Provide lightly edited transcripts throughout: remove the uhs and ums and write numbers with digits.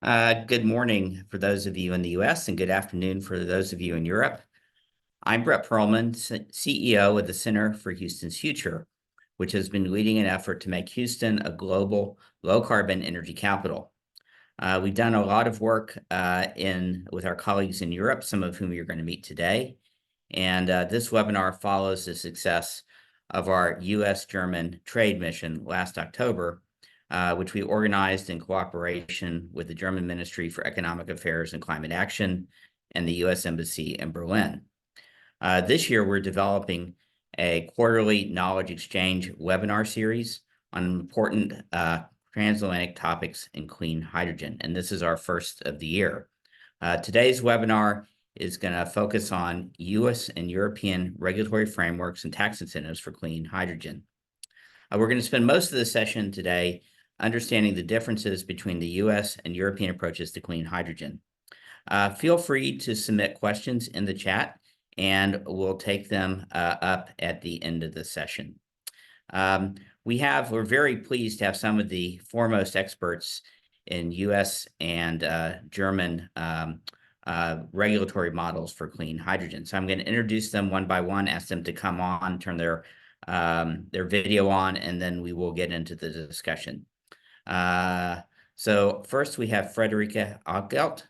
Good morning for those of you in the U.S. and good afternoon for those of you in Europe. I'm Brett Perlman, CEO of the Center for Houston's Future, which has been leading an effort to make Houston a global low-carbon energy capital. We've done a lot of work with our colleagues in Europe, some of whom you're going to meet today. And this webinar follows the success of our U.S.-German trade mission last October, which we organized in cooperation with the German Ministry for Economic Affairs and Climate Action and the U.S. Embassy in Berlin. This year, we're developing a quarterly knowledge exchange webinar series on important transatlantic topics in clean hydrogen, and this is our first of the year. Today's webinar is going to focus on U.S. and European regulatory frameworks and tax incentives for clean hydrogen. We're going to spend most of the session today understanding the differences between the U.S. and European approaches to clean hydrogen. Feel free to submit questions in the chat, and we'll take them up at the end of the session. We're very pleased to have some of the foremost experts in U.S. and German regulatory models for clean hydrogen. So I'm going to introduce them one by one, ask them to come on, turn their video on, and then we will get into the discussion. So first we have Friederike Altgelt,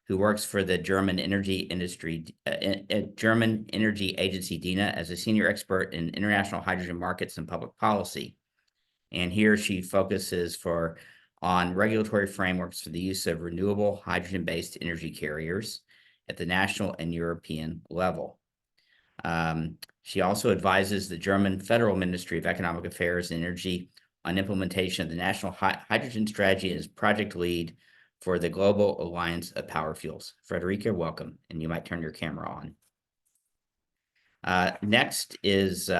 who works for the German Energy Agency DENA as a senior expert in international hydrogen markets and public policy. And here she focuses on regulatory frameworks for the use of renewable hydrogen-based energy carriers at the national and European level. She also advises the German Federal Ministry of Economic Affairs and Energy on implementation of the National Hydrogen Strategy and is project lead for the Global Alliance of Power Fuels. Friederike, welcome, and you might turn your camera on. Next is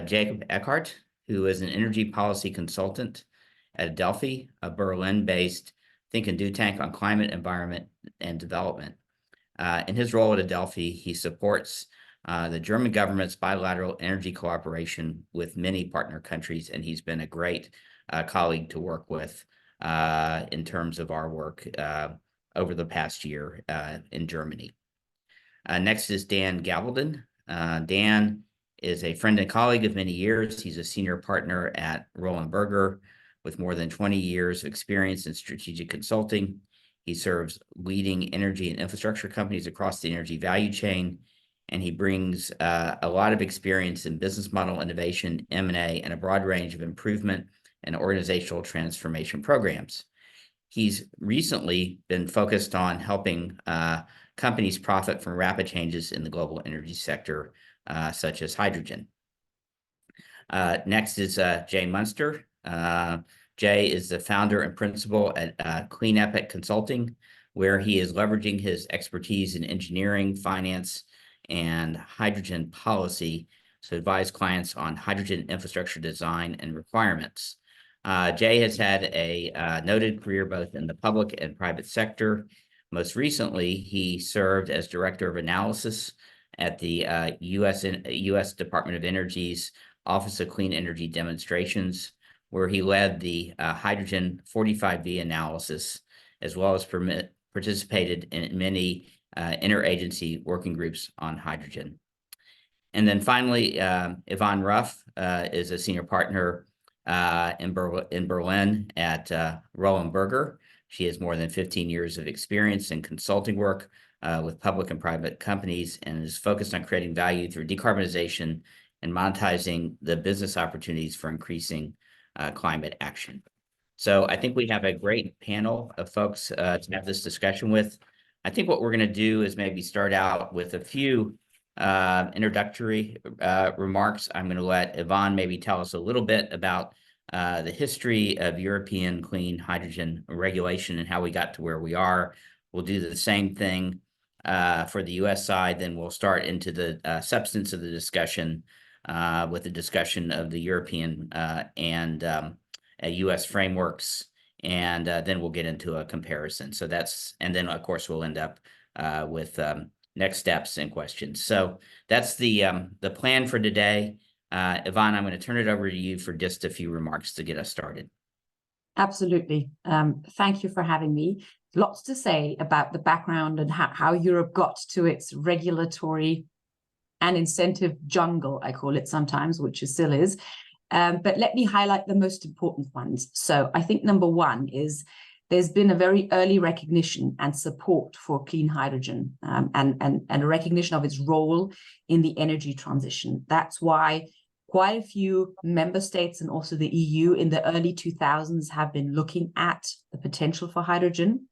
Jacob Eckhardt, who is an energy policy consultant at Adelphi, a Berlin-based think and do tank on climate, environment, and development. In his role at Adelphi, he supports the German government's bilateral energy cooperation with many partner countries, and he's been a great colleague to work with in terms of our work over the past year in Germany. Next is Dan Gabaldon. Dan is a friend and colleague of many years. He's a senior partner at Roland Berger with more than 20 years of experience in strategic consulting. He serves leading energy and infrastructure companies across the energy value chain, and he brings a lot of experience in business model innovation, M&A, and a broad range of improvement and organizational transformation programs. He's recently been focused on helping companies profit from rapid changes in the global energy sector, such as hydrogen. Next is Jay Munster. Jay is the founder and principal at Clean Epic Consulting, where he is leveraging his expertise in engineering, finance, and hydrogen policy to advise clients on hydrogen infrastructure design and requirements. Jay has had a noted career both in the public and private sector. Most recently, he served as Director of Analysis at the U.S. Department of Energy's Office of Clean Energy Demonstrations, where he led the hydrogen 45V analysis, as well as participated in many interagency working groups on hydrogen. And then finally, Yvonne Ruff is a senior partner in Berlin at Roland Berger. She has more than 15 years of experience in consulting work with public and private companies and is focused on creating value through decarbonization and monetizing the business opportunities for increasing climate action. So I think we have a great panel of folks to have this discussion with. I think what we're going to do is maybe start out with a few introductory remarks. I'm going to let Yvonne maybe tell us a little bit about the history of European clean hydrogen regulation and how we got to where we are. We'll do the same thing for the U.S. side, then we'll start into the substance of the discussion with the discussion of the European and U.S. frameworks, and then we'll get into a comparison. So and then of course we'll end up with next steps and questions. So that's the plan for today. Yvonne, I'm going to turn it over to you for just a few remarks to get us started. Absolutely. Thank you for having me. Lots to say about the background and how Europe got to its regulatory and incentive jungle, I call it sometimes, which it still is. But let me highlight the most important ones. So I think number one is there's been a very early recognition and support for clean hydrogen, and a recognition of its role in the energy transition. That's why quite a few member states and also the EU in the early 2000s have been looking at the potential for hydrogen.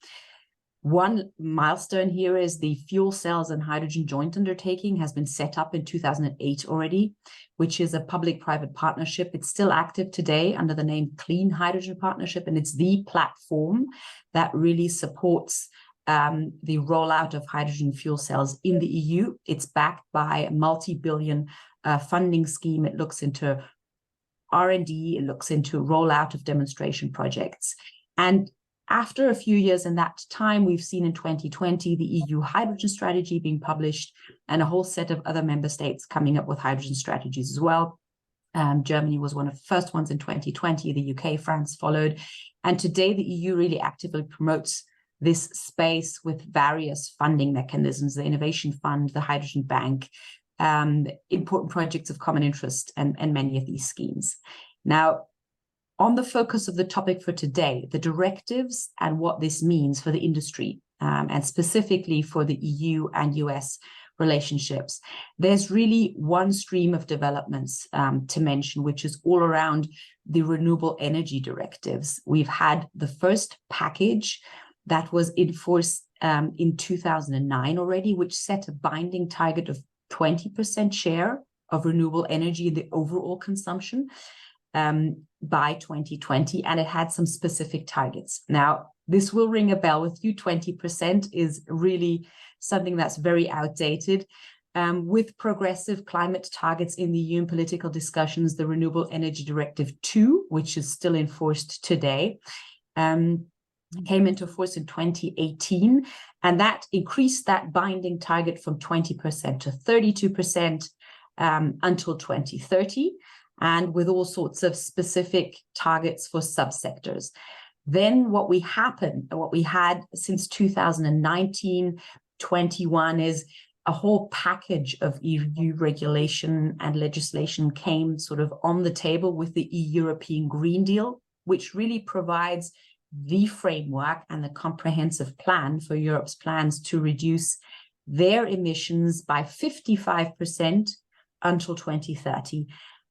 One milestone here is the Fuel Cells and Hydrogen Joint Undertaking has been set up in 2008 already, which is a public-private partnership. It's still active today under the name Clean Hydrogen Partnership, and it's the platform that really supports the rollout of hydrogen fuel cells in the EU. It's backed by a multi-billion funding scheme. It looks into R&D, it looks into rollout of demonstration projects. And after a few years in that time, we've seen in 2020 the EU hydrogen strategy being published and a whole set of other member states coming up with hydrogen strategies as well. Germany was one of the first ones in 2020, the UK, France followed. And today the EU really actively promotes this space with various funding mechanisms, the Innovation Fund, the Hydrogen Bank, important projects of common interest, and many of these schemes. Now, on the focus of the topic for today, the directives and what this means for the industry, and specifically for the EU and US relationships, there's really one stream of developments to mention, which is all around the renewable energy directives. We've had the first package that was in force in 2009 already, which set a binding target of 20% share of renewable energy in the overall consumption by 2020, and it had some specific targets. Now, this will ring a bell with you. 20% is really something that's very outdated. With progressive climate targets in the EU political discussions, the Renewable Energy Directive 2, which is still enforced today, came into force in 2018, and that increased that binding target from 20% to 32% until 2030. And with all sorts of specific targets for subsectors. Then what we had since 2019-21 is a whole package of EU regulation and legislation came sort of on the table with the European Green Deal, which really provides the framework and the comprehensive plan for Europe's plans to reduce their emissions by 55% until 2030.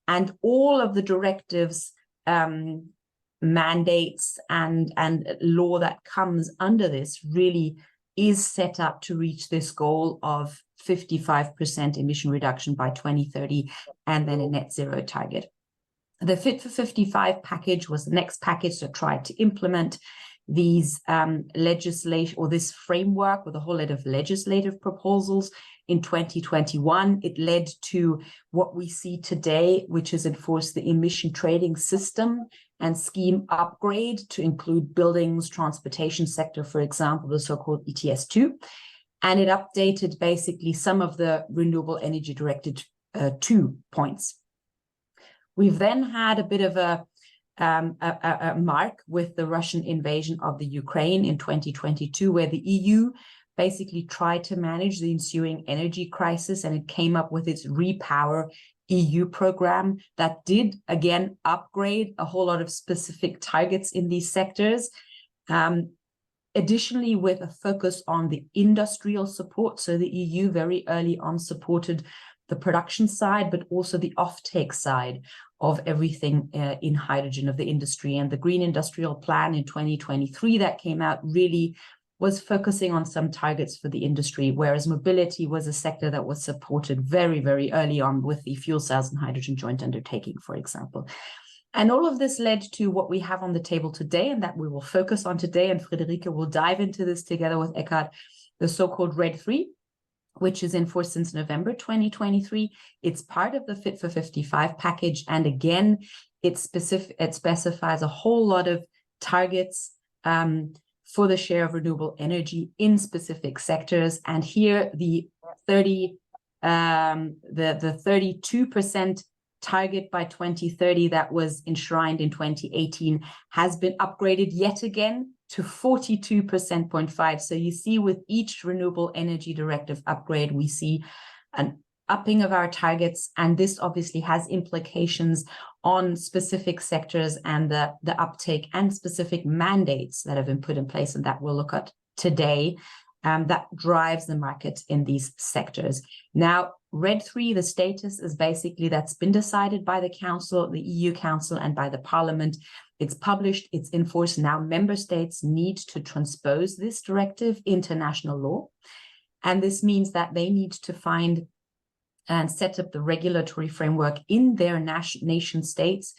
And all of the directives, mandates, and law that comes under this really is set up to reach this goal of 55% emission reduction by 2030, and then a net zero target. The Fit for 55 package was the next package that tried to implement these legislation or this framework with a whole lot of legislative proposals. In 2021, it led to what we see today, which is enforce the emission trading system and scheme upgrade to include buildings, transportation sector, for example, the so-called ETS2. And it updated basically some of the Renewable Energy Directive 2 points. We've then had a bit of a mark with the Russian invasion of the Ukraine in 2022, where the EU basically tried to manage the ensuing energy crisis, and it came up with its Repower EU program that did, again, upgrade a whole lot of specific targets in these sectors. Additionally, with a focus on the industrial support. So the EU very early on supported the production side, but also the offtake side of everything in hydrogen of the industry. And the Green Industrial Plan in 2023 that came out really was focusing on some targets for the industry, whereas mobility was a sector that was supported very, very early on with the Fuel Cells and Hydrogen Joint Undertaking, for example. And all of this led to what we have on the table today, and that we will focus on today, and Friederike will dive into this together with Eckhard, the so-called RED III, which is in force since November 2023. It's part of the Fit for 55 package, and again, it specifies a whole lot of targets for the share of renewable energy in specific sectors. And here the 32% target by 2030 that was enshrined in 2018 has been upgraded yet again to 42.5%. So you see with each renewable energy directive upgrade, we see an upping of our targets, and this obviously has implications on specific sectors and the uptake and specific mandates that have been put in place, and that we'll look at today, that drives the market in these sectors. Now, RED III, the status is basically that's been decided by the Council, the EU Council, and by the Parliament. It's published, it's in force now. Member states need to transpose this directive into national law. And this means that they need to find and set up the regulatory framework in their nation states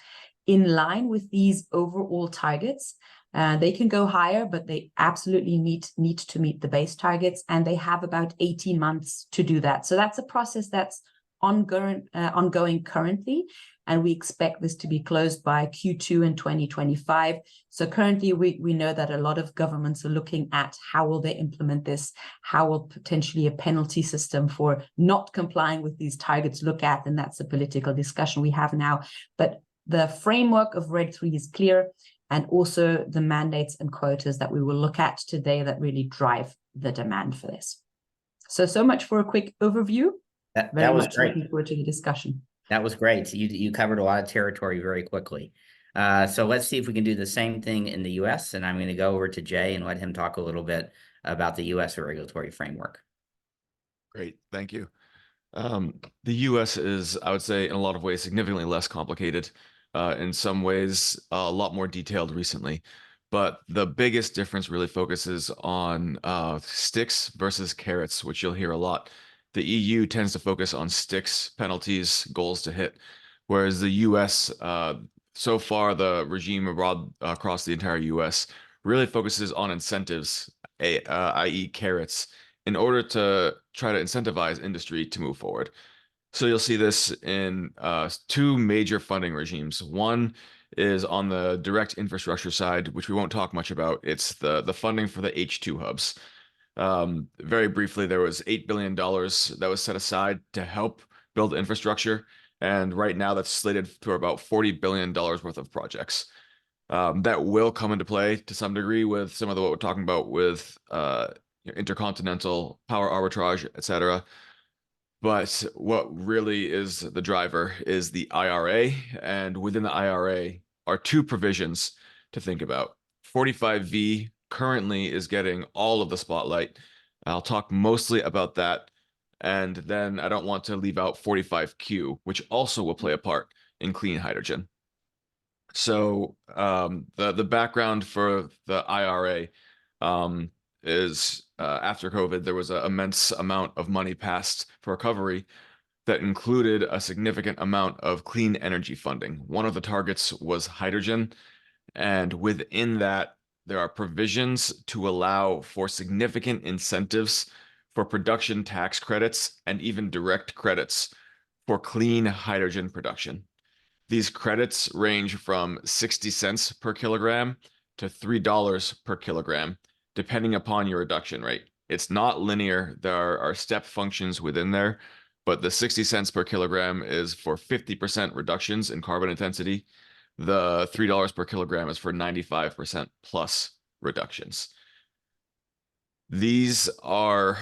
in line with these overall targets. They can go higher, but they absolutely need to meet the base targets, and they have about 18 months to do that. So that's a process that's ongoing currently, and we expect this to be closed by Q2 in 2025. So currently, we know that a lot of governments are looking at how will they implement this, how will potentially a penalty system for not complying with these targets look at, and that's a political discussion we have now. But the framework of RED III is clear, and also the mandates and quotas that we will look at today that really drive the demand for this. So much for a quick overview. That was great. Looking forward to the discussion. That was great. You covered a lot of territory very quickly. So let's see if we can do the same thing in the U.S. And I'm going to go over to Jay and let him talk a little bit about the U.S. regulatory framework. Great, thank you. The U.S. is, I would say, in a lot of ways, significantly less complicated. In some ways, a lot more detailed recently. But the biggest difference really focuses on sticks versus carrots, which you'll hear a lot. The EU tends to focus on sticks, penalties, goals to hit, whereas the US, so far the regime across the entire US really focuses on incentives, i.e. carrots, in order to try to incentivize industry to move forward. So you'll see this in two major funding regimes. One is on the direct infrastructure side, which we won't talk much about. It's the funding for the H2 hubs. Very briefly, there was $8 billion that was set aside to help build infrastructure. And right now that's slated for about $40 billion worth of projects. That will come into play to some degree with some of what we're talking about with intercontinental power arbitrage, et cetera. But what really is the driver is the IRA, and within the IRA are two provisions to think about. 45V currently is getting all of the spotlight. I'll talk mostly about that, and then I don't want to leave out 45Q, which also will play a part in clean hydrogen. So the background for the IRA is after COVID, there was an immense amount of money passed for recovery that included a significant amount of clean energy funding. One of the targets was hydrogen, and within that, there are provisions to allow for significant incentives for production tax credits and even direct credits for clean hydrogen production. These credits range from 60 cents per kilogram to $3 per kilogram, depending upon your reduction rate. It's not linear. There are step functions within there, but the 60 cents per kilogram is for 50% reductions in carbon intensity. The $3 per kilogram is for 95% plus reductions. These are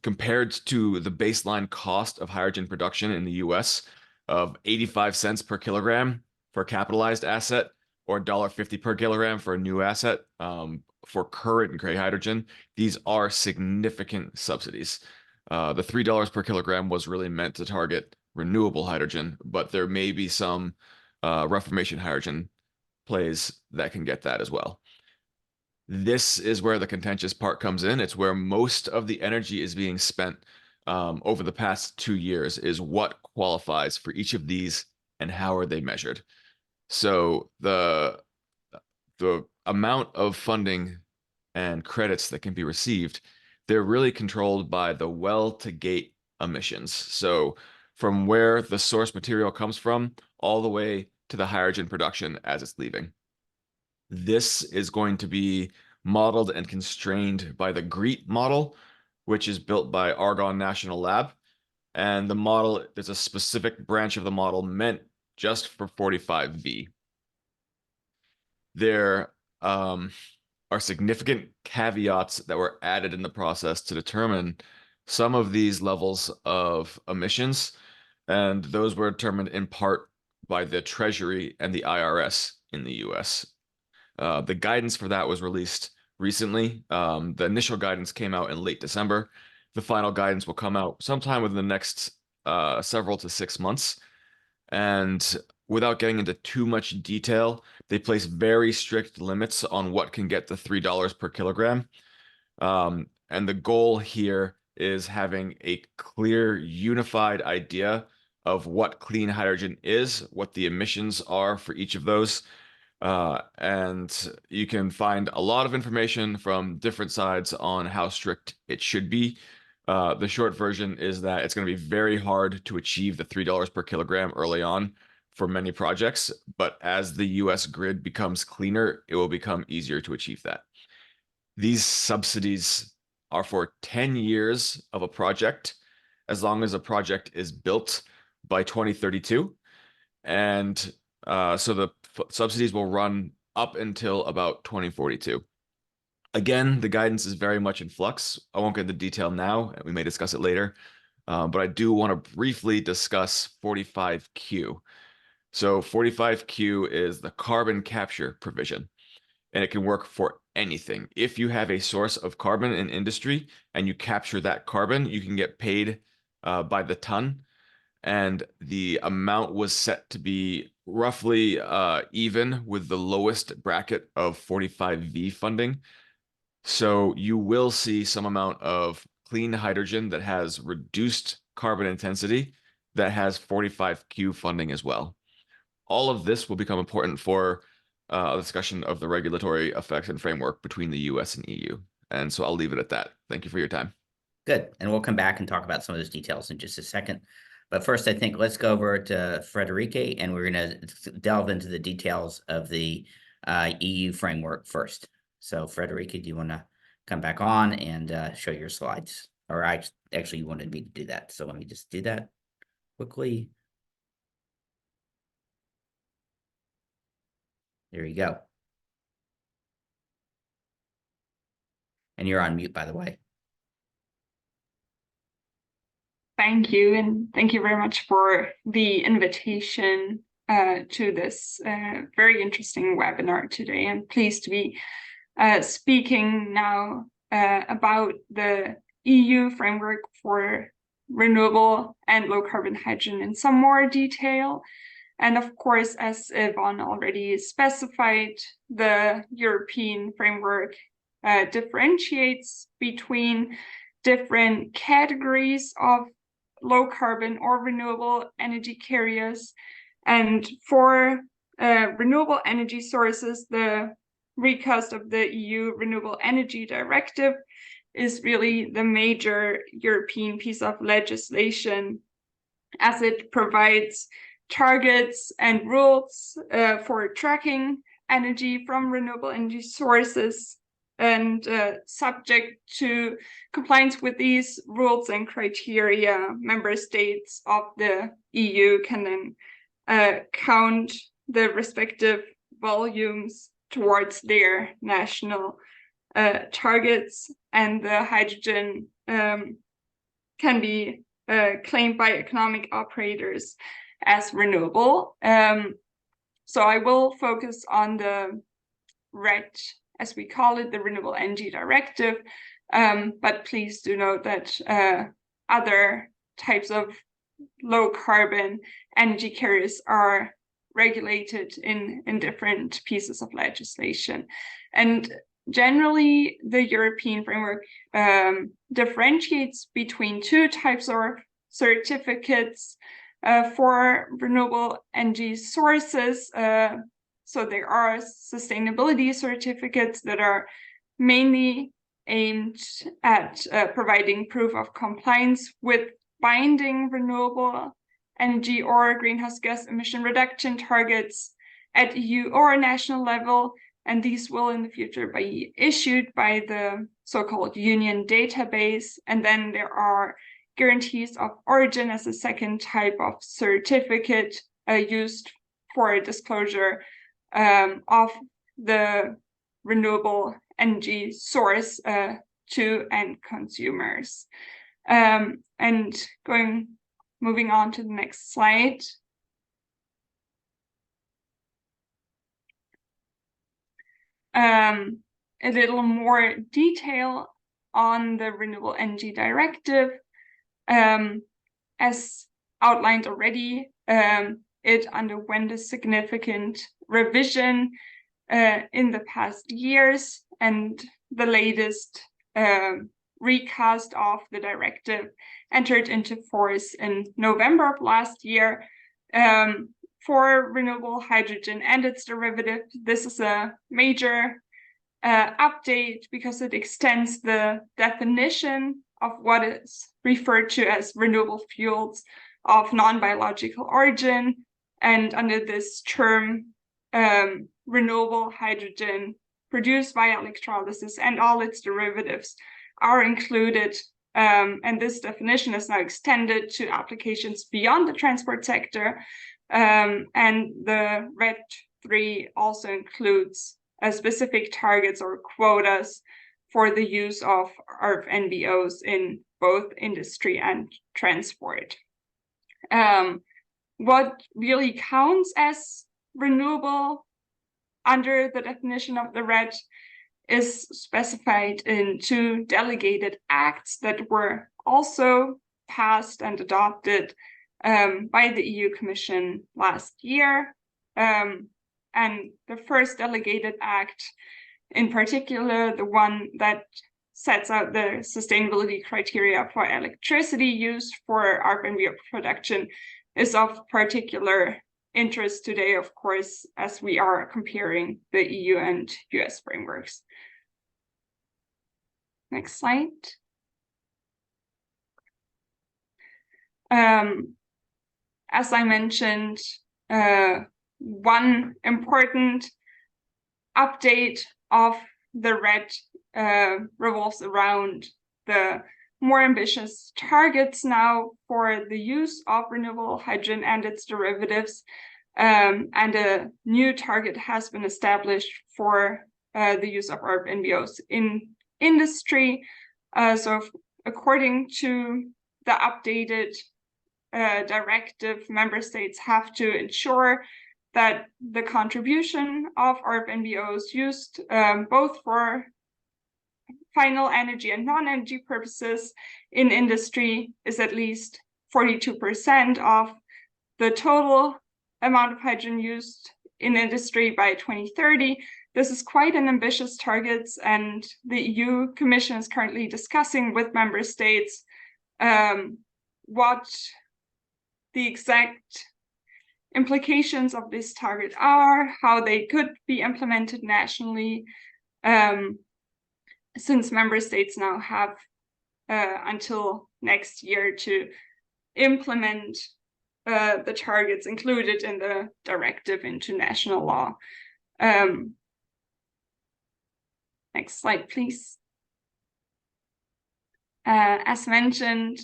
compared to the baseline cost of hydrogen production in the US of 85 cents per kilogram for a capitalized asset, or $1.50 per kilogram for a new asset. For current gray hydrogen, these are significant subsidies. The $3 per kilogram was really meant to target renewable hydrogen, but there may be some reformation hydrogen plays that can get that as well. This is where the contentious part comes in. It's where most of the energy is being spent over the past 2 years, is what qualifies for each of these and how are they measured. So the amount of funding and credits that can be received, they're really controlled by the well to gate emissions. So from where the source material comes from all the way to the hydrogen production as it's leaving. This is going to be modeled and constrained by the GREET model, which is built by Argonne National Lab. And the model, there's a specific branch of the model meant just for 45V. There are significant caveats that were added in the process to determine some of these levels of emissions, and those were determined in part by the Treasury and the IRS in the US. The guidance for that was released recently. The initial guidance came out in late December. The final guidance will come out sometime within the next several to 6 months. And without getting into too much detail, they place very strict limits on what can get to $3 per kilogram. And the goal here is having a clear, unified idea of what clean hydrogen is, what the emissions are for each of those. And you can find a lot of information from different sides on how strict it should be. The short version is that it's going to be very hard to achieve the $3 per kilogram early on for many projects, but as the US grid becomes cleaner, it will become easier to achieve that. These subsidies are for 10 years of a project, as long as a project is built by 2032. And so the subsidies will run up until about 2042. Again, the guidance is very much in flux. I won't get into detail now, and we may discuss it later, but I do want to briefly discuss 45Q. So 45Q is the carbon capture provision, and it can work for anything. If you have a source of carbon in industry and you capture that carbon, you can get paid by the ton. And the amount was set to be roughly even with the lowest bracket of 45V funding. So you will see some amount of clean hydrogen that has reduced carbon intensity that has 45Q funding as well. All of this will become important for a discussion of the regulatory effects and framework between the US and EU. And so I'll leave it at that. Thank you for your time. Good. And we'll come back and talk about some of those details in just a second. But first, I think let's go over to Friederike, and we're going to delve into the details of the EU framework first. So Friederike, do you want to come back on and show your slides? Or actually, you wanted me to do that. So let me just do that quickly. There you go. And you're on mute, by the way. Thank you, and thank you very much for the invitation to this very interesting webinar today. I'm pleased to be speaking now about the EU framework for renewable and low carbon hydrogen in some more detail. And of course, as Yvonne already specified, the European framework differentiates between different categories of low carbon or renewable energy carriers. And for renewable energy sources, the recast of the EU Renewable Energy Directive is really the major European piece of legislation, as it provides targets and rules for tracking energy from renewable energy sources. And subject to compliance with these rules and criteria, member states of the EU can then count the respective volumes towards their national targets, and the hydrogen can be claimed by economic operators as renewable. So I will focus on the red, as we call it, the Renewable Energy Directive, but please do note that other types of low carbon energy carriers are regulated in different pieces of legislation. And generally, the European framework differentiates between two types of certificates for renewable energy sources. So there are sustainability certificates that are mainly aimed at providing proof of compliance with binding renewable energy or greenhouse gas emission reduction targets at EU or national level. And these will in the future be issued by the so-called union database. And then there are guarantees of origin as a second type of certificate used for disclosure of the renewable energy source to end consumers. And moving on to the next slide. A little more detail on the Renewable Energy Directive. As outlined already, it underwent a significant revision in the past years, and the latest recast of the directive entered into force in November of last year. For renewable hydrogen and its derivatives, this is a major update because it extends the definition of what is referred to as renewable fuels of non-biological origin. And under this term, renewable hydrogen produced via electrolysis and all its derivatives are included. And this definition is now extended to applications beyond the transport sector. And the RED III also includes specific targets or quotas for the use of RFNBOs in both industry and transport. What really counts as renewable under the definition of the RED is specified in 2 delegated acts that were also passed and adopted by the EU Commission last year. And the first delegated act, in particular, the one that sets out the sustainability criteria for electricity used for RFNBO production, is of particular interest today, of course, as we are comparing the EU and US frameworks. Next slide. As I mentioned, one important update of the RED revolves around the more ambitious targets now for the use of renewable hydrogen and its derivatives. And a new target has been established for the use of RFNBOs in industry. So according to the updated directive, member states have to ensure that the contribution of RFNBOs used both for final energy and non-energy purposes in industry is at least 42% of the total amount of hydrogen used in industry by 2030. This is quite an ambitious target, and the EU Commission is currently discussing with member states what the exact implications of this target are, how they could be implemented nationally, since member states now have until next year to implement the targets included in the directive into national law. Next slide, please. As mentioned,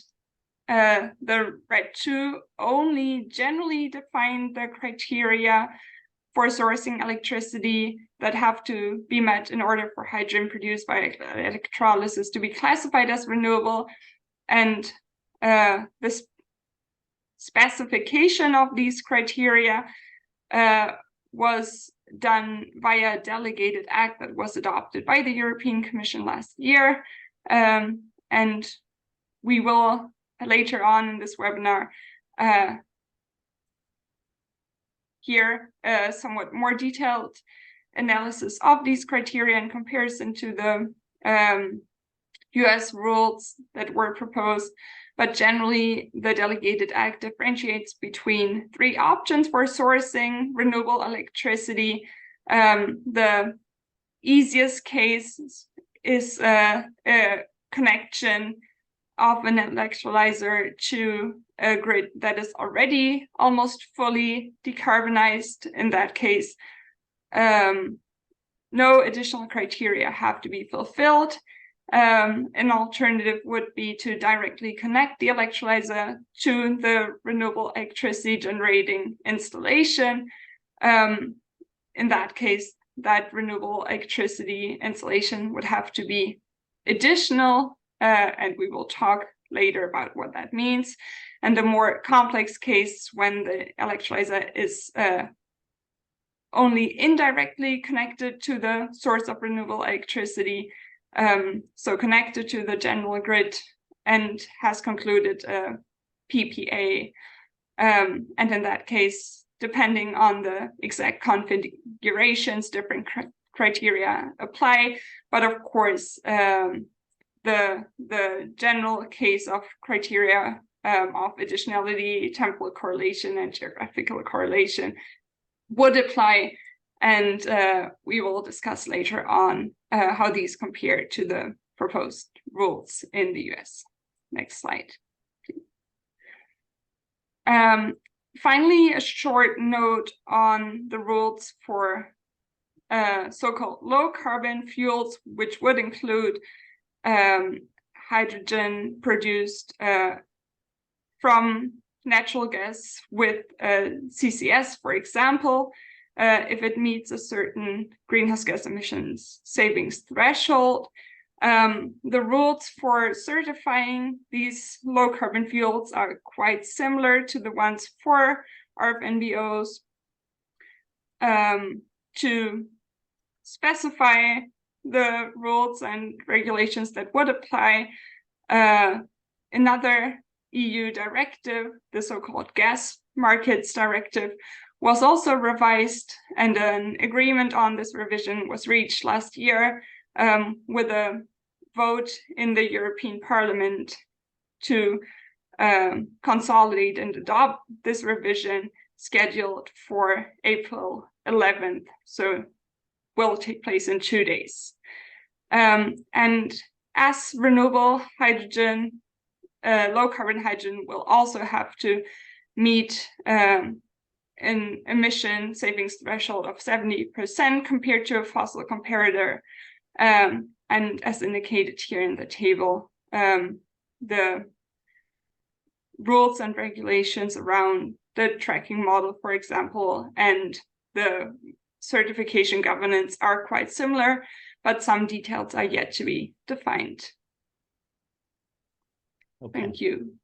the RED II only generally defined the criteria for sourcing electricity that have to be met in order for hydrogen produced by electrolysis to be classified as renewable. And this specification of these criteria was done via a delegated act that was adopted by the European Commission last year. And we will later on in this webinar hear a somewhat more detailed analysis of these criteria in comparison to the US rules that were proposed. But generally, the delegated act differentiates between 3 options for sourcing renewable electricity. The easiest case is a connection of an electrolyzer to a grid that is already almost fully decarbonized. In that case, no additional criteria have to be fulfilled. An alternative would be to directly connect the electrolyzer to the renewable electricity generating installation. In that case, that renewable electricity installation would have to be additional, and we will talk later about what that means. And the more complex case, when the electrolyzer is only indirectly connected to the source of renewable electricity, so connected to the general grid and has concluded a PPA. And in that case, depending on the exact configurations, different criteria apply. But of course, the general case of criteria of additionality, temporal correlation, and geographical correlation would apply. And we will discuss later on how these compare to the proposed rules in the US. Next slide. Finally, a short note on the rules for so-called low carbon fuels, which would include hydrogen produced from natural gas with CCS, for example, if it meets a certain greenhouse gas emissions savings threshold. The rules for certifying these low carbon fuels are quite similar to the ones for RFNBOs. To specify the rules and regulations that would apply, another EU directive, the so-called Gas Markets Directive, was also revised, and an agreement on this revision was reached last year with a vote in the European Parliament to consolidate and adopt this revision, scheduled for April 11th, so will take place in 2 days. And as renewable hydrogen, low carbon hydrogen will also have to meet an emission savings threshold of 70% compared to a fossil comparator. And as indicated here in the table, the rules and regulations around the tracking model, for example, and the certification governance are quite similar, but some details are yet to be defined. Okay. Thank you.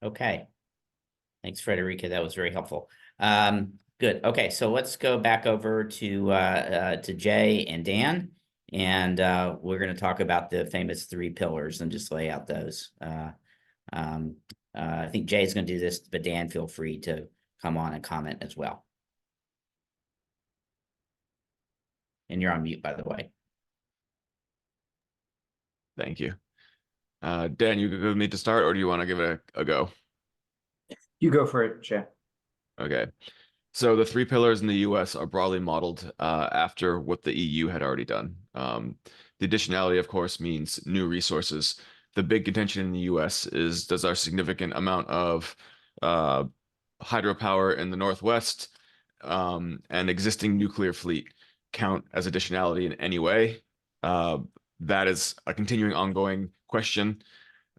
Okay. Thanks, Friederike. That was very helpful. Good. Okay, so let's go back over to Jay and Dan, and we're going to talk about the famous 3 pillars and just lay out those. I think Jay's going to do this, but Dan, feel free to come on and comment as well. And you're on mute, by the way. Thank you. Dan, you good with me to start, or do you want to give it a go? You go for it, Jay. Okay. So the 3 pillars in the US are broadly modeled after what the EU had already done. The additionality, of course, means new resources. The big contention in the US is, does our significant amount of hydropower in the Northwest and existing nuclear fleet count as additionality in any way? That is a continuing ongoing question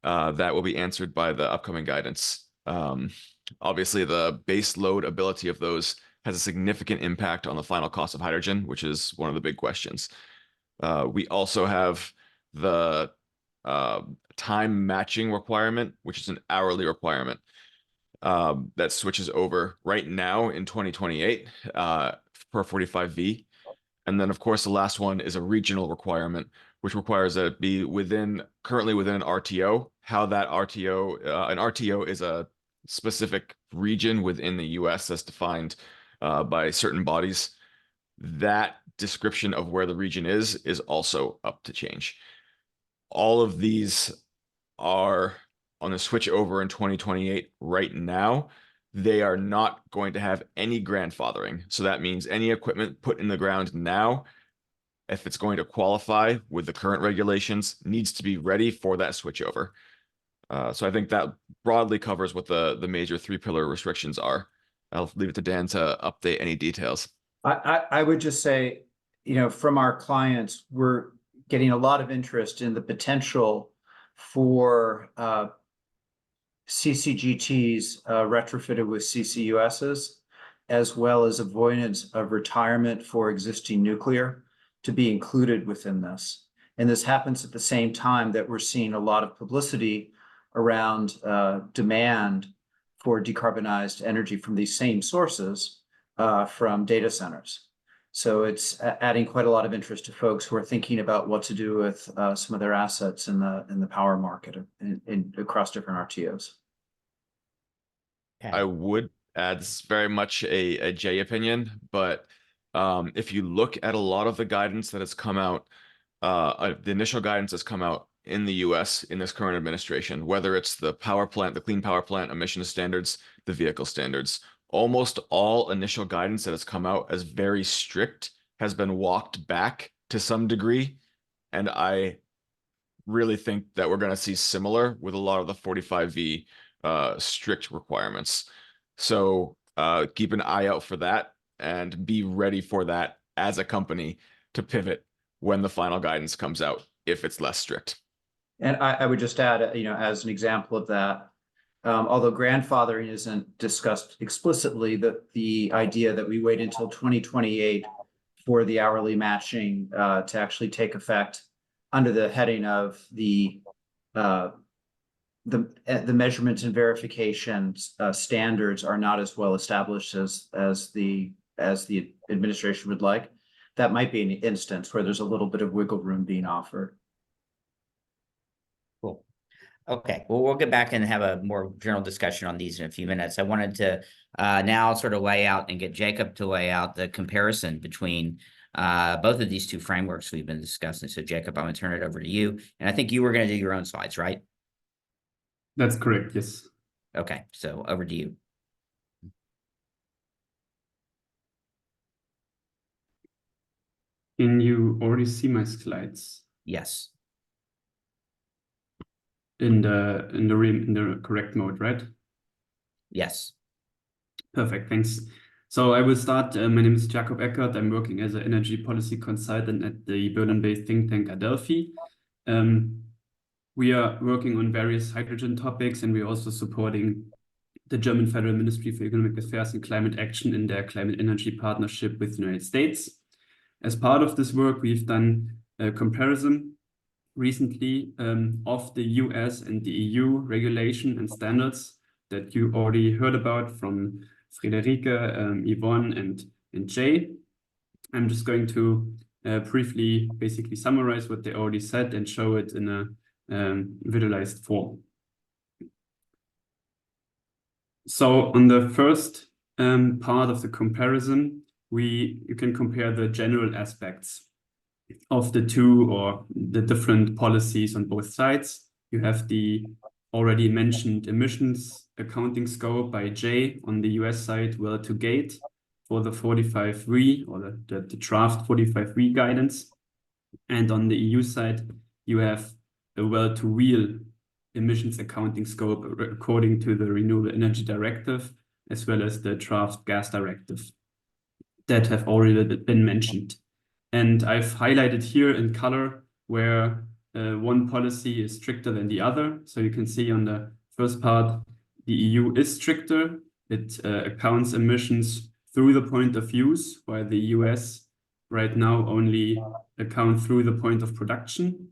that will be answered by the upcoming guidance. Obviously, the base load ability of those has a significant impact on the final cost of hydrogen, which is one of the big questions. We also have the time matching requirement, which is an hourly requirement that switches over right now in 2028 per 45V. And then, of course, the last one is a regional requirement, which requires that it be currently within an RTO. How that RTO, an RTO is a specific region within the US that's defined by certain bodies. That description of where the region is also up to change. All of these are on the switch over in 2028 right now. They are not going to have any grandfathering. So that means any equipment put in the ground now, if it's going to qualify with the current regulations, needs to be ready for that switchover. So I think that broadly covers what the major 3-pillar restrictions are. I'll leave it to Dan to update any details. I would just say, from our clients, we're getting a lot of interest in the potential for CCGTs retrofitted with CCUSs, as well as avoidance of retirement for existing nuclear to be included within this. And this happens at the same time that we're seeing a lot of publicity around demand for decarbonized energy from these same sources from data centers. So it's adding quite a lot of interest to folks who are thinking about what to do with some of their assets in the power market across different RTOs. I would add, this is very much a J opinion, but if you look at a lot of the guidance that has come out, the initial guidance that's come out in the US in this current administration, whether it's the power plant, the clean power plant emissions standards, the vehicle standards, almost all initial guidance that has come out as very strict has been walked back to some degree. And I really think that we're going to see similar with a lot of the 45V strict requirements. So keep an eye out for that and be ready for that as a company to pivot when the final guidance comes out, if it's less strict. And I would just add, as an example of that, although grandfathering isn't discussed explicitly, the idea that we wait until 2028 for the hourly matching to actually take effect under the heading of the measurements and verifications standards are not as well established as the administration would like. That might be an instance where there's a little bit of wiggle room being offered. Cool. Okay, well, we'll get back and have a more general discussion on these in a few minutes. I wanted to now sort of lay out and get Jacob to lay out the comparison between both of these two frameworks we've been discussing. So Jacob, I'm going to turn it over to you. And I think you were going to do your own slides, right? That's correct, yes. Okay, so over to you. Can you already see my slides Yes. in the correct mode, right? Yes. Perfect, thanks. So I will start. My name is Jakob Eckert. I'm working as an energy policy consultant at the Berlin-based think tank Adelphi. We are working on various hydrogen topics, and we're also supporting the German Federal Ministry for Economic Affairs and Climate Action in their climate energy partnership with the United States. As part of this work, we've done a comparison recently of the US and the EU regulation and standards that you already heard about from Friederike, Yvonne, and Jay. I'm just going to briefly basically summarize what they already said and show it in a visualized form. So on the first part of the comparison, you can compare the general aspects of the two or the different policies on both sides. You have the already mentioned emissions accounting scope by Jay on the US side, well to gate for the 45V or the draft 45V guidance. And on the EU side, you have the well to wheel emissions accounting scope according to the Renewable Energy Directive, as well as the draft gas directive that have already been mentioned. And I've highlighted here in color where one policy is stricter than the other. So you can see on the first part, the EU is stricter. It accounts emissions through the point of use, while the US right now only account through the point of production,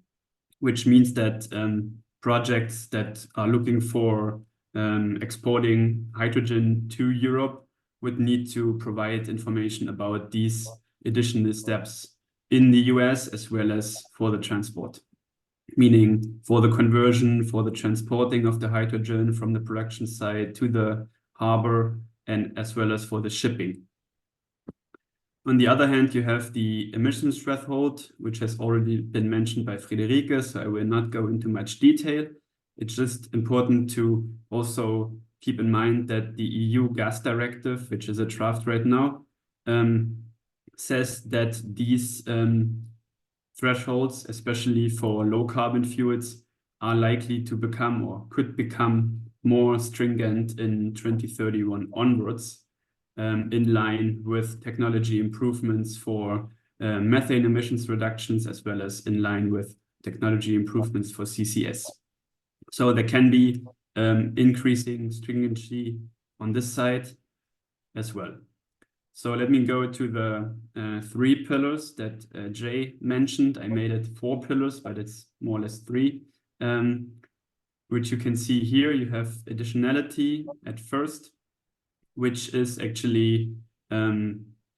which means that projects that are looking for exporting hydrogen to Europe would need to provide information about these additional steps in the US as well as for the transport, meaning for the conversion, for the transporting of the hydrogen from the production site to the harbor, and as well as for the shipping. On the other hand, you have the emissions threshold, which has already been mentioned by Friederike, so I will not go into much detail. It's just important to also keep in mind that the EU gas directive, which is a draft right now, says that these thresholds, especially for low carbon fuels, are likely to become or could become more stringent in 2031 onwards, in line with technology improvements for methane emissions reductions, as well as in line with technology improvements for CCS. So there can be increasing stringency on this side as well. So let me go to the 3 pillars that Jay mentioned. I made it 4 pillars, but it's more or less 3, which you can see here. You have additionality at first, which is actually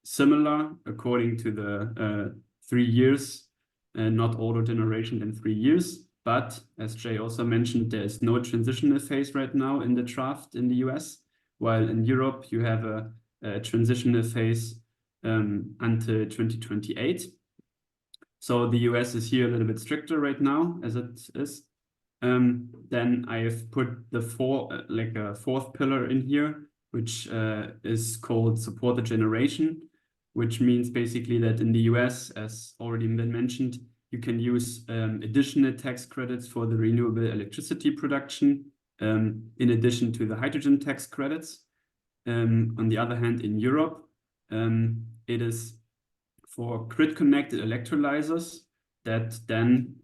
similar according to the 3 years, not auto generation in 3 years. But as Jay also mentioned, there is no transitional phase right now in the draft in the US, while in Europe you have a transitional phase until 2028. So the US is here a little bit stricter right now, as it is. Then I have put the 4th pillar in here, which is called supported generation, which means basically that in the US, as already been mentioned, you can use additional tax credits for the renewable electricity production, in addition to the hydrogen tax credits. On the other hand, in Europe, it is for grid-connected electrolyzers that then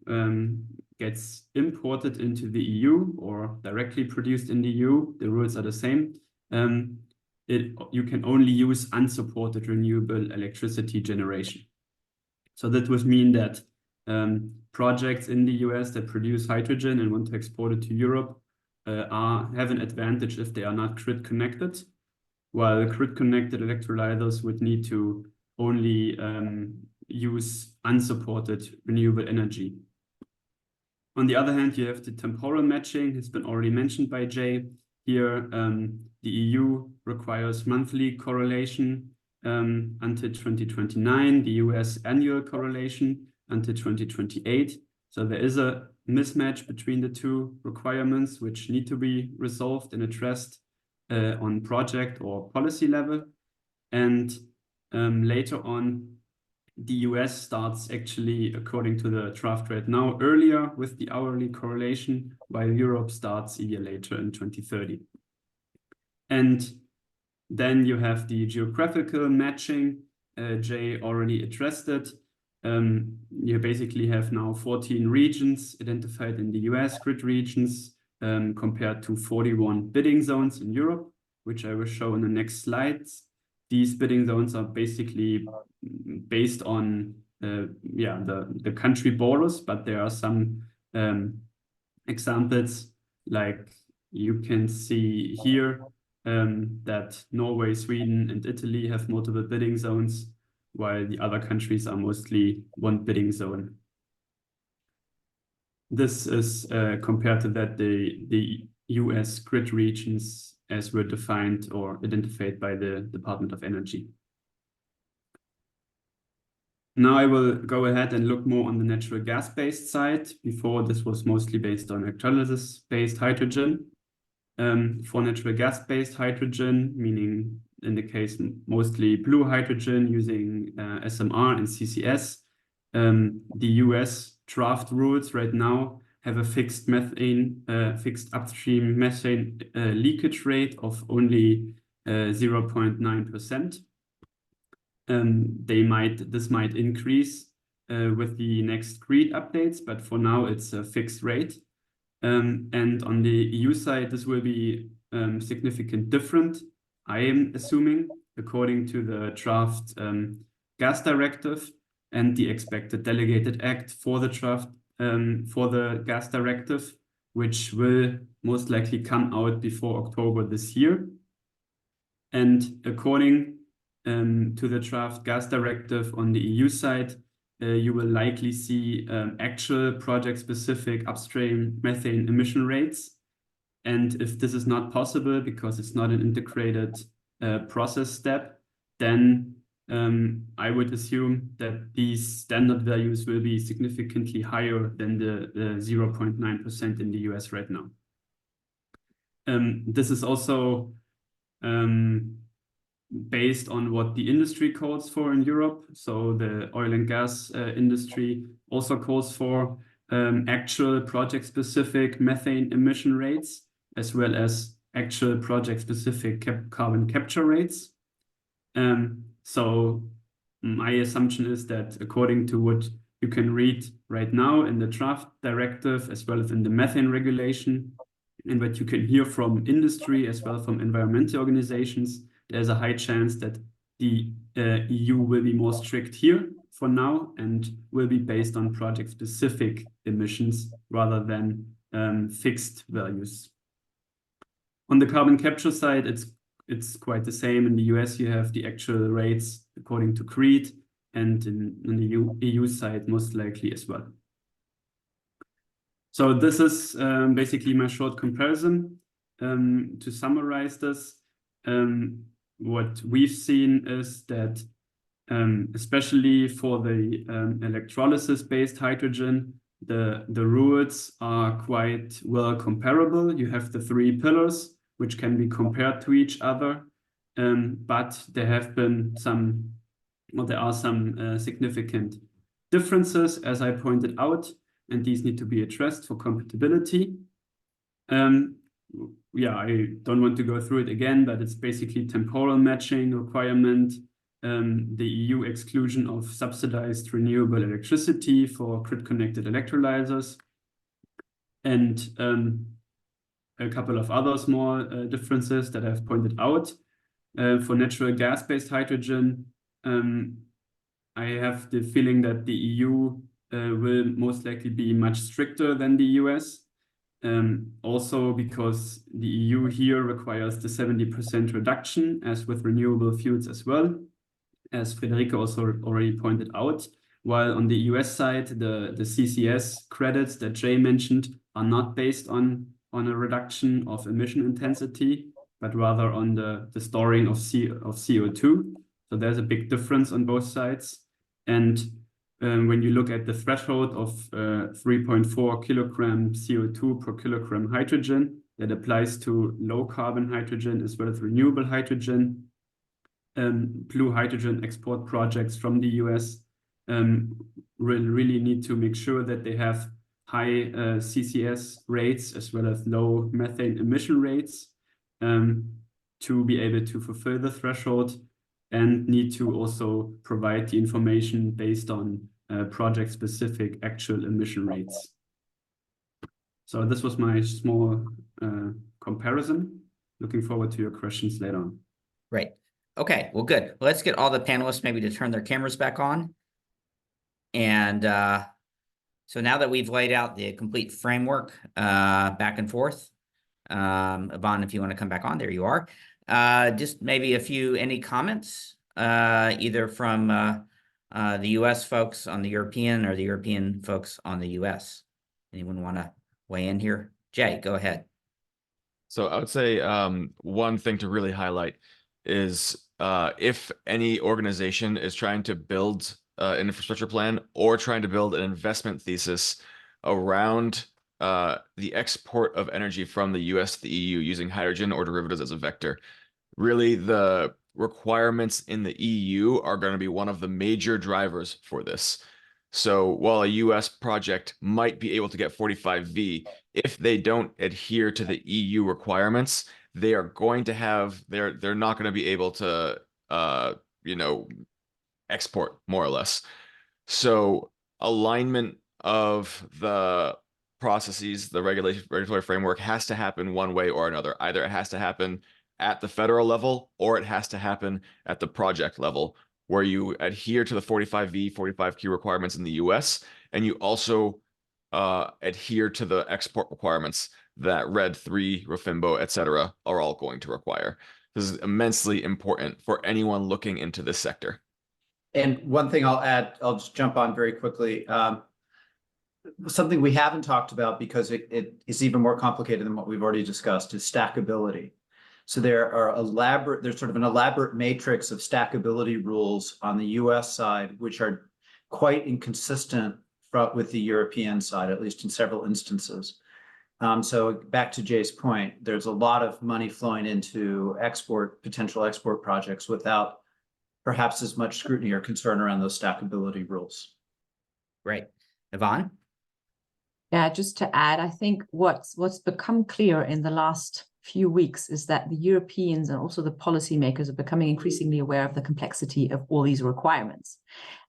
gets imported into the EU or directly produced in the EU. The rules are the same. You can only use unsupported renewable electricity generation. So that would mean that projects in the US that produce hydrogen and want to export it to Europe have an advantage if they are not grid connected, while grid connected electrolyzers would need to only use unsupported renewable energy. On the other hand, you have the temporal matching. It's been already mentioned by Jay. Here, the EU requires monthly correlation until 2029, the US annual correlation until 2028. So there is a mismatch between the 2 requirements, which need to be resolved and addressed on project or policy level. And later on, the US starts actually, according to the draft right now, earlier with the hourly correlation, while Europe starts a year later in 2030. And then you have the geographical matching. Jay already addressed it. You basically have now 14 regions identified in the US, grid regions, compared to 41 bidding zones in Europe, which I will show in the next slides. These bidding zones are basically based on the country borders, but there are some examples, like you can see here, that Norway, Sweden, and Italy have multiple bidding zones, while the other countries are mostly 1 bidding zone. This is compared to that the US grid regions as were defined or identified by the Department of Energy. Now I will go ahead and look more on the natural gas-based side. Before, this was mostly based on electrolysis-based hydrogen. For natural gas-based hydrogen, meaning in the case mostly blue hydrogen using SMR and CCS, the US draft rules right now have a fixed upstream methane leakage rate of only 0.9%. This might increase with the next GREET updates, but for now it's a fixed rate. And on the EU side, this will be significantly different, I am assuming, according to the draft gas directive and the expected delegated act for the draft for the gas directive, which will most likely come out before October this year. And according to the draft gas directive on the EU side, you will likely see actual project-specific upstream methane emission rates. And if this is not possible because it's not an integrated process step, then I would assume that these standard values will be significantly higher than the 0.9% in the US right now. This is also based on what the industry calls for in Europe. So the oil and gas industry also calls for actual project-specific methane emission rates, as well as actual project-specific carbon capture rates. So my assumption is that according to what you can read right now in the draft directive, as well as in the methane regulation, and what you can hear from industry as well from environmental organizations, there's a high chance that the EU will be more strict here for now and will be based on project-specific emissions rather than fixed values. On the carbon capture side, it's quite the same. In the US, you have the actual rates according to CREED, and in the EU side, most likely as well. So this is basically my short comparison. To summarize this, what we've seen is that especially for the electrolysis-based hydrogen, the rules are quite well comparable. You have the 3 pillars, which can be compared to each other, but there are some significant differences, as I pointed out, and these need to be addressed for compatibility. Yeah, I don't want to go through it again, but it's basically temporal matching requirement, the EU exclusion of subsidized renewable electricity for grid-connected electrolyzers, and a couple of other small differences that I've pointed out. For natural gas-based hydrogen, I have the feeling that the EU will most likely be much stricter than the US. Also because the EU here requires the 70% reduction, as with renewable fuels as well, as Friederike also already pointed out. While on the US side, the CCS credits that Jay mentioned are not based on a reduction of emission intensity, but rather on the storing of CO2. So there's a big difference on both sides. And when you look at the threshold of 3.4 kilogram CO2 per kilogram hydrogen, that applies to low carbon hydrogen as well as renewable hydrogen. Blue hydrogen export projects from the US really need to make sure that they have high CCS rates as well as low methane emission rates to be able to fulfill the threshold, and need to also provide the information based on project-specific actual emission rates. So this was my small comparison. Looking forward to your questions later on. Great. Okay, well, good. Let's get all the panelists maybe to turn their cameras back on. And so now that we've laid out the complete framework back and forth, Yvonne, if you want to come back on, there you are. Just maybe any comments, either from the US folks on the European or the European folks on the US. Anyone want to weigh in here? Jay, go ahead. So I would say one thing to really highlight is if any organization is trying to build an infrastructure plan or trying to build an investment thesis around the export of energy from the US to the EU using hydrogen or derivatives as a vector, really the requirements in the EU are going to be one of the major drivers for this. So while a US project might be able to get 45V, if they don't adhere to the EU requirements, they are going to have, they're not going to be able to, export, more or less. So alignment of the processes, the regulatory framework has to happen one way or another. Either it has to happen at the federal level or it has to happen at the project level, where you adhere to the 45V, 45Q requirements in the US, and you also adhere to the export requirements that RED 3, Refimbo, etc. are all going to require. This is immensely important for anyone looking into this sector. And one thing I'll add, I'll just jump on very quickly. Something we haven't talked about, because it is even more complicated than what we've already discussed, is stackability. So there's sort of an elaborate matrix of stackability rules on the US side, which are quite inconsistent with the European side, at least in several instances. So back to Jay's point, there's a lot of money flowing into potential export projects without perhaps as much scrutiny or concern around those stackability rules. Great. Yvonne? Yeah, just to add, I think what's become clear in the last few weeks is that the Europeans and also the policymakers are becoming increasingly aware of the complexity of all these requirements.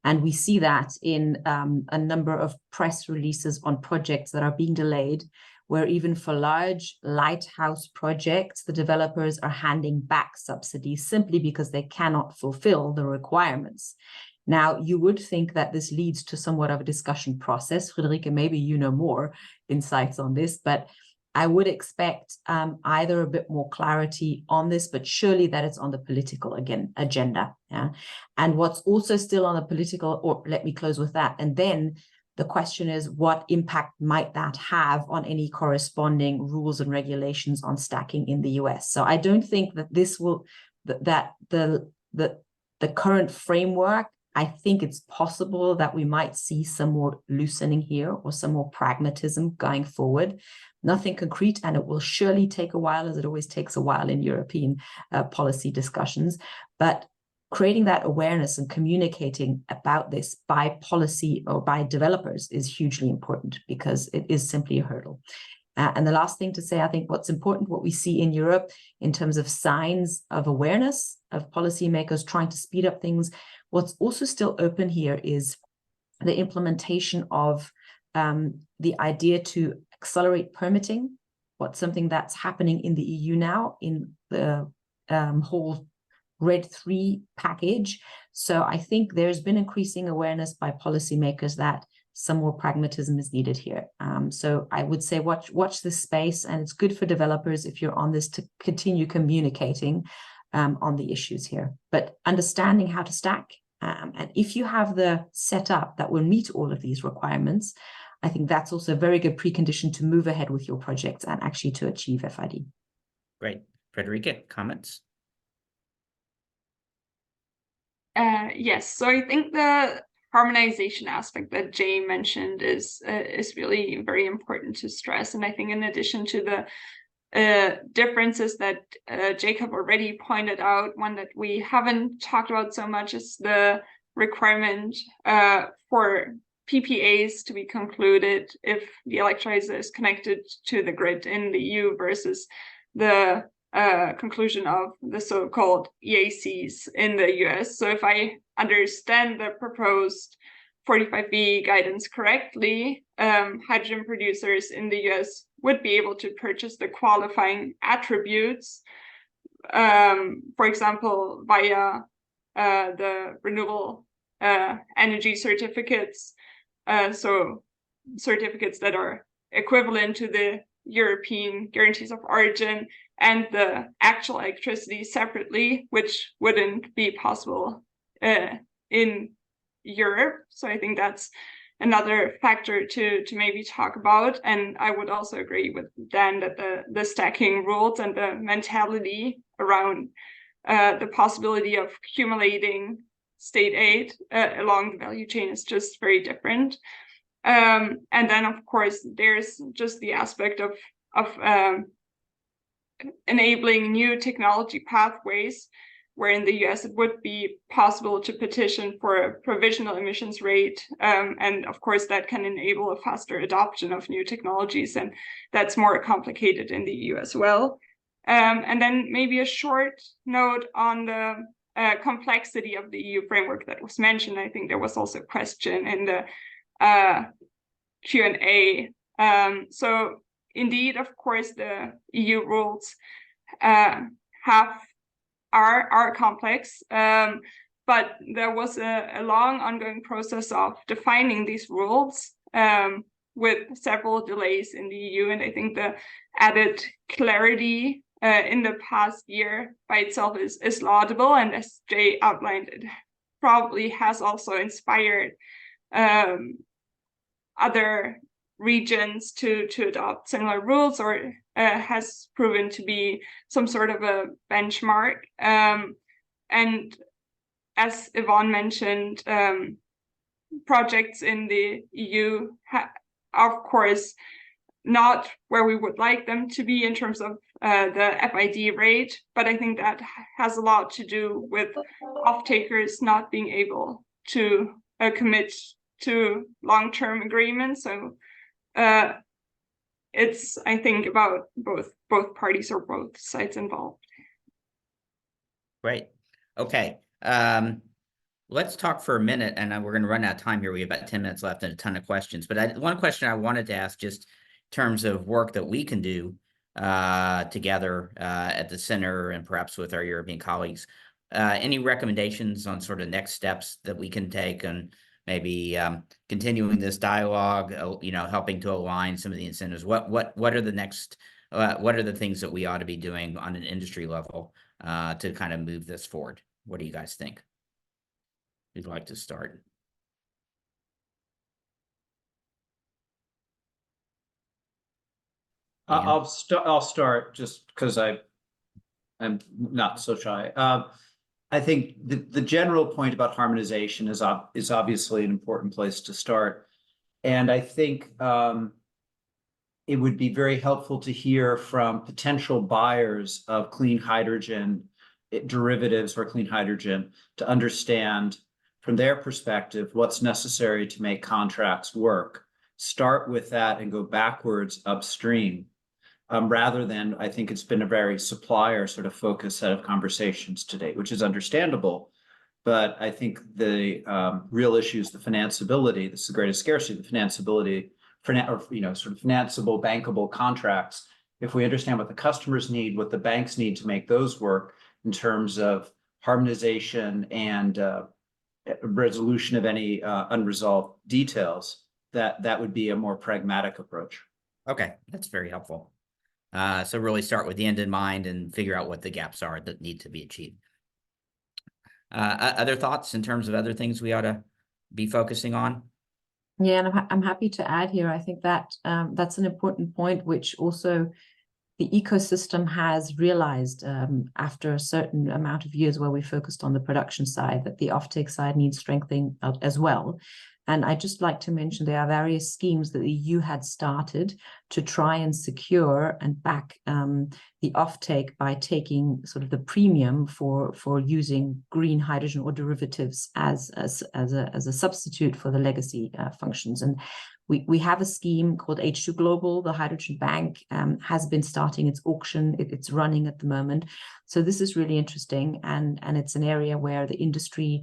And we see that in a number of press releases on projects that are being delayed, where even for large lighthouse projects, the developers are handing back subsidies simply because they cannot fulfill the requirements. Now, you would think that this leads to somewhat of a discussion process. Friederike, maybe you know more insights on this, but I would expect either a bit more clarity on this, but surely that it's on the political agenda. Yeah? And what's also still on the political, or let me close with that, and then the question is, what impact might that have on any corresponding rules and regulations on stacking in the US? So I don't think that this will, that the current framework, I think it's possible that we might see some more loosening here or some more pragmatism going forward. Nothing concrete, and it will surely take a while, as it always takes a while in European policy discussions. But creating that awareness and communicating about this by policy or by developers is hugely important, because it is simply a hurdle. And the last thing to say, I think what's important, what we see in Europe in terms of signs of awareness of policymakers trying to speed up things, what's also still open here is the implementation of the idea to accelerate permitting. What's something that's happening in the EU now in the whole RED III package. So I think there's been increasing awareness by policymakers that some more pragmatism is needed here. So I would say watch this space, and it's good for developers if you're on this to continue communicating on the issues here. But understanding how to stack, and if you have the setup that will meet all of these requirements, I think that's also a very good precondition to move ahead with your project and actually to achieve FID. Great. Friederike, comments? Yes, so I think the harmonization aspect that Jay mentioned is really very important to stress. And I think in addition to the differences that Jacob already pointed out, one that we haven't talked about so much is the requirement for PPAs to be concluded if the electrolyzer is connected to the grid in the EU versus the conclusion of the so-called EACs in the US. So if I understand the proposed 45B guidance correctly, hydrogen producers in the US would be able to purchase the qualifying attributes, for example, via the renewable energy certificates, so certificates that are equivalent to the European guarantees of origin, and the actual electricity separately, which wouldn't be possible in Europe. So I think that's another factor to maybe talk about. And I would also agree with Dan that the stacking rules and the mentality around the possibility of accumulating state aid along the value chain is just very different. And then, of course, there's just the aspect of enabling new technology pathways, where in the US it would be possible to petition for a provisional emissions rate. And of course, that can enable a faster adoption of new technologies, and that's more complicated in the EU as well. And then maybe a short note on the complexity of the EU framework that was mentioned. I think there was also a question in the Q&A. So indeed, of course, the EU rules are complex, but there was a long ongoing process of defining these rules with several delays in the EU. And I think the added clarity in the past year by itself is laudable. And as Jay outlined, it probably has also inspired other regions to adopt similar rules, or has proven to be some sort of a benchmark. And as Yvonne mentioned, projects in the EU are, of course, not where we would like them to be in terms of the FID rate, but I think that has a lot to do with off-takers not being able to commit to long-term agreements. So it's, I think, about both parties or both sides involved. Great. Okay. Let's talk for a minute, and we're going to run out of time here. We have about 10 minutes left and a ton of questions. But one question I wanted to ask, just in terms of work that we can do together at the center and perhaps with our European colleagues, any recommendations on sort of next steps that we can take and maybe continuing this dialogue, helping to align some of the incentives? What are the next, what are the things that we ought to be doing on an industry level to kind of move this forward? What do you guys think? Who'd like to start? I'll start just because I'm not so shy. I think the general point about harmonization is obviously an important place to start. And I think it would be very helpful to hear from potential buyers of clean hydrogen derivatives or clean hydrogen to understand from their perspective what's necessary to make contracts work. Start with that and go backwards upstream. Rather than, I think it's been a very supplier sort of focused set of conversations to date, which is understandable. But I think the real issue is the financeability. This is the greatest scarcity, the financeability, sort of financeable, bankable contracts. If we understand what the customers need, what the banks need to make those work in terms of harmonization and resolution of any unresolved details, that would be a more pragmatic approach. Okay, that's very helpful. So really start with the end in mind and figure out what the gaps are that need to be achieved. Other thoughts in terms of other things we ought to be focusing on? Yeah, and I'm happy to add here. I think that that's an important point, which also the ecosystem has realized after a certain amount of years where we focused on the production side, that the offtake side needs strengthening as well. And I'd just like to mention there are various schemes that the EU had started to try and secure and back the offtake by taking sort of the premium for using green hydrogen or derivatives as a substitute for the legacy functions. And we have a scheme called H2 Global. The Hydrogen Bank has been starting its auction. It's running at the moment. So this is really interesting, and it's an area where the industry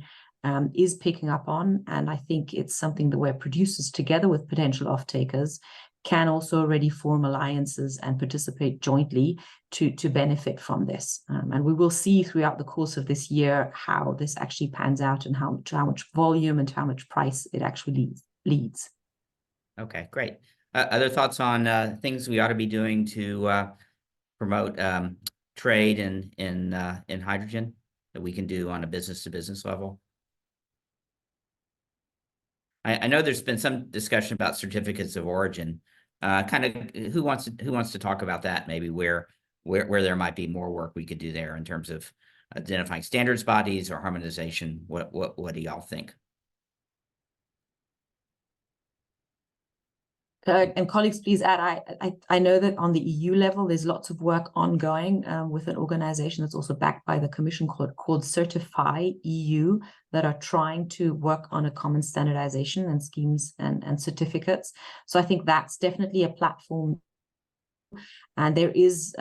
is picking up on, and I think it's something that where producers together with potential off-takers can also already form alliances and participate jointly to benefit from this. And we will see throughout the course of this year how this actually pans out and how much volume and how much price it actually leads. Okay, great. Other thoughts on things we ought to be doing to promote trade in hydrogen that we can do on a business-to-business level? I know there's been some discussion about certificates of origin. Kind of who wants to talk about that? Maybe where there might be more work we could do there in terms of identifying standards bodies or harmonization. What do y'all think? And colleagues, please add. I know that on the EU level, there's lots of work ongoing with an organization that's also backed by the Commission called Certify EU, that are trying to work on a common standardization and schemes and certificates. So I think that's definitely a platform. And it's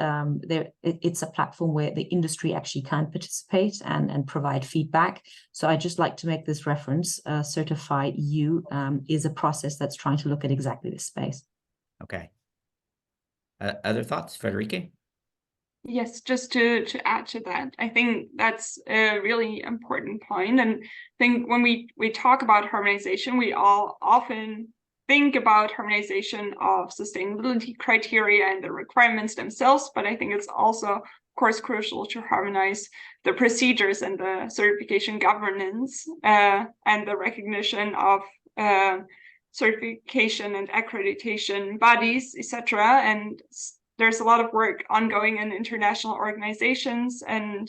a platform where the industry actually can participate and provide feedback. So I just like to make this reference. Certify EU is a process that's trying to look at exactly this space. Okay. Other thoughts, Friederike? Yes, just to add to that, I think that's a really important point. And I think when we talk about harmonization, we all often think about harmonization of sustainability criteria and the requirements themselves, but I think it's also, of course, crucial to harmonize the procedures and the certification governance and the recognition of certification and accreditation bodies, etc. And there's a lot of work ongoing in international organizations and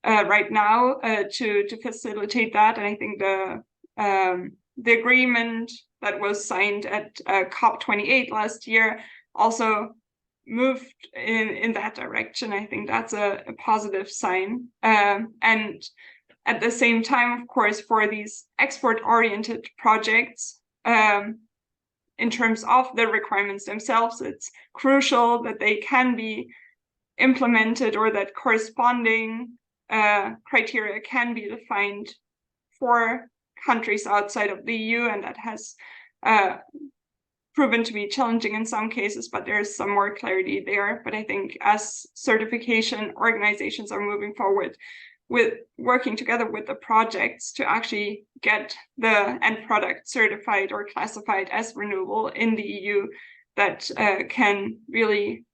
right now to facilitate that. And I think the agreement that was signed at COP28 last year also moved in that direction. I think that's a positive sign. And at the same time, of course, for these export-oriented projects, in terms of the requirements themselves, it's crucial that they can be implemented, or that corresponding criteria can be defined for countries outside of the EU, and that has proven to be challenging in some cases, but there's some more clarity there. But I think as certification organizations are moving forward with working together with the projects to actually get the end product certified or classified as renewable in the EU, that can really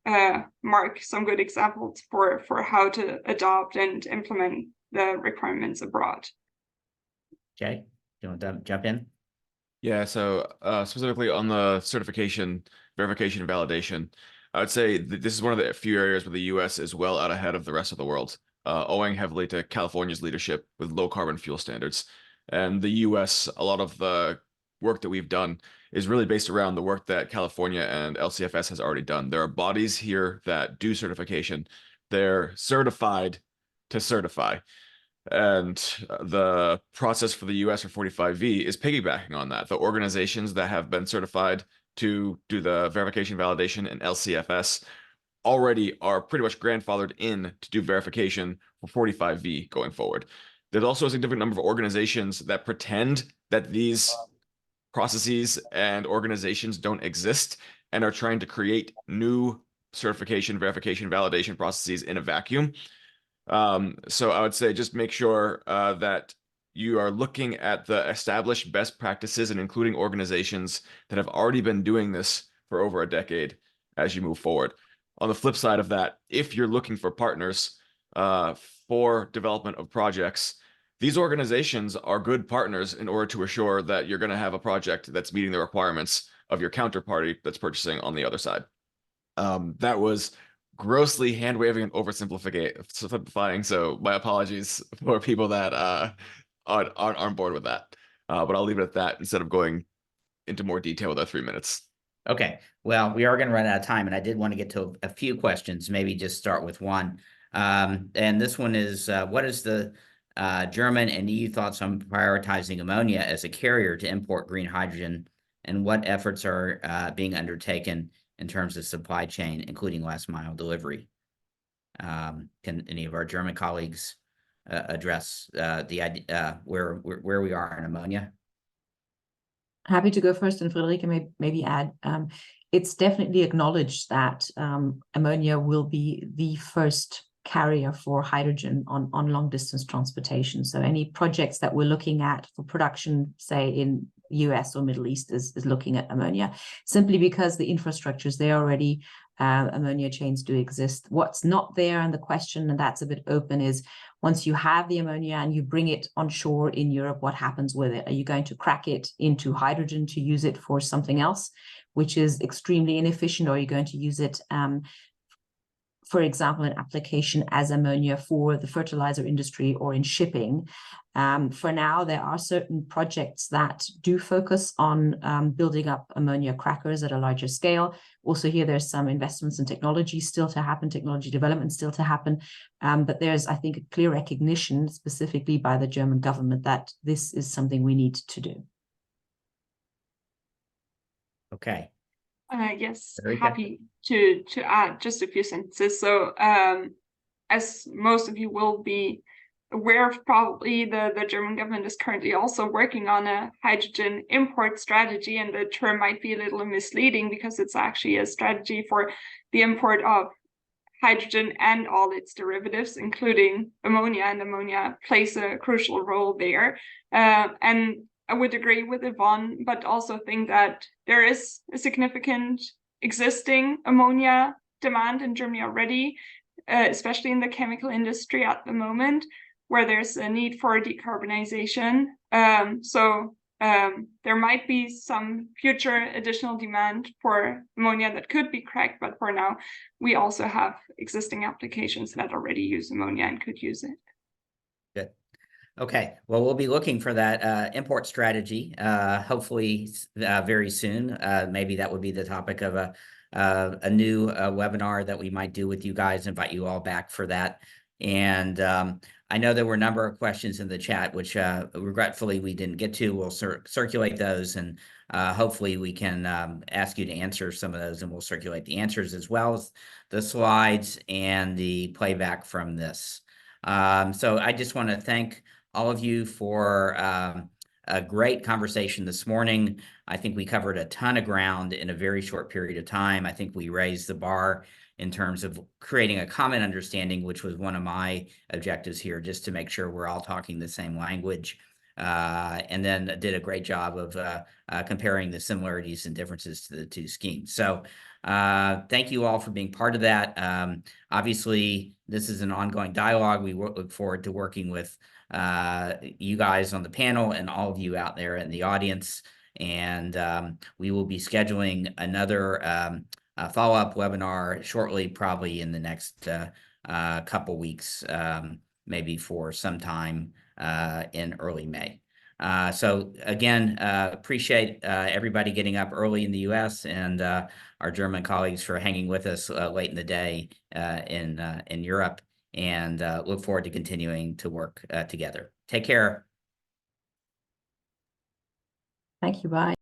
mark some good examples for how to adopt and implement the requirements abroad. Jay, do you want to jump in? Yeah, so specifically on the certification, verification, and validation, I would say that this is one of the few areas where the U.S. is well out ahead of the rest of the world, owing heavily to California's leadership with low carbon fuel standards. And the U.S., a lot of the work that we've done is really based around the work that California and LCFS has already done. There are bodies here that do certification. They're certified to certify. And the process for the US for 45V is piggybacking on that. The organizations that have been certified to do the verification, validation, and LCFS already are pretty much grandfathered in to do verification for 45V going forward. There's also a significant number of organizations that pretend that these processes and organizations don't exist and are trying to create new certification, verification, validation processes in a vacuum. So I would say just make sure that you are looking at the established best practices and including organizations that have already been doing this for over a decade as you move forward. On the flip side of that, if you're looking for partners for development of projects, these organizations are good partners in order to assure that you're going to have a project that's meeting the requirements of your counterparty that's purchasing on the other side. That was grossly hand-waving and oversimplifying, so my apologies for people that aren't on board with that. But I'll leave it at that instead of going into more detail with our 3 minutes. Okay, well, we are going to run out of time, and I did want to get to a few questions, maybe just start with one. And this one is, what is the German and EU thoughts on prioritizing ammonia as a carrier to import green hydrogen, and what efforts are being undertaken in terms of supply chain, including last mile delivery? Can any of our German colleagues address the idea where we are in ammonia? Happy to go first, and Friederike maybe add. It's definitely acknowledged that ammonia will be the first carrier for hydrogen on long distance transportation. So any projects that we're looking at for production, say in US or Middle East, is looking at ammonia, simply because the infrastructure is there already. Ammonia chains do exist. What's not there, and the question, and that's a bit open, is once you have the ammonia and you bring it on shore in Europe, what happens with it? Are you going to crack it into hydrogen to use it for something else, which is extremely inefficient, or are you going to use it for example, an application as ammonia for the fertilizer industry or in shipping? For now, there are certain projects that do focus on building up ammonia crackers at a larger scale. Also here, there's some investments in technology still to happen, technology development still to happen. But there's, I think, a clear recognition, specifically by the German government, that this is something we need to do. Okay. Yes, Very good. happy to add just a few sentences. So as most of you will be aware of, probably the German government is currently also working on a hydrogen import strategy, and the term might be a little misleading because it's actually a strategy for the import of hydrogen and all its derivatives, including ammonia, and ammonia plays a crucial role there. And I would agree with Yvonne, but also think that there is a significant existing ammonia demand in Germany already, especially in the chemical industry at the moment, where there's a need for decarbonization. So there might be some future additional demand for ammonia that could be cracked, but for now, we also have existing applications that already use ammonia and could use it. Good. Okay, well, we'll be looking for that import strategy, hopefully very soon. Maybe that would be the topic of a new webinar that we might do with you guys. Invite you all back for that And I know there were a number of questions in the chat, which regretfully we didn't get to. We'll circulate those, and hopefully we can ask you to answer some of those, and we'll circulate the answers as well as the slides and the playback from this. So I just want to thank all of you for a great conversation this morning. I think we covered a ton of ground in a very short period of time. I think we raised the bar in terms of creating a common understanding, which was one of my objectives here, just to make sure we're all talking the same language. And then did a great job of comparing the similarities and differences to the two schemes. So thank you all for being part of that. Obviously, this is an ongoing dialogue. We look forward to working with you guys on the panel and all of you out there in the audience. And we will be scheduling another follow-up webinar shortly, probably in the next couple weeks, maybe for some time in early May. So again, appreciate everybody getting up early in the U.S. and our German colleagues for hanging with us late in the day in Europe, and look forward to continuing to work together. Take care. Thank you. Bye.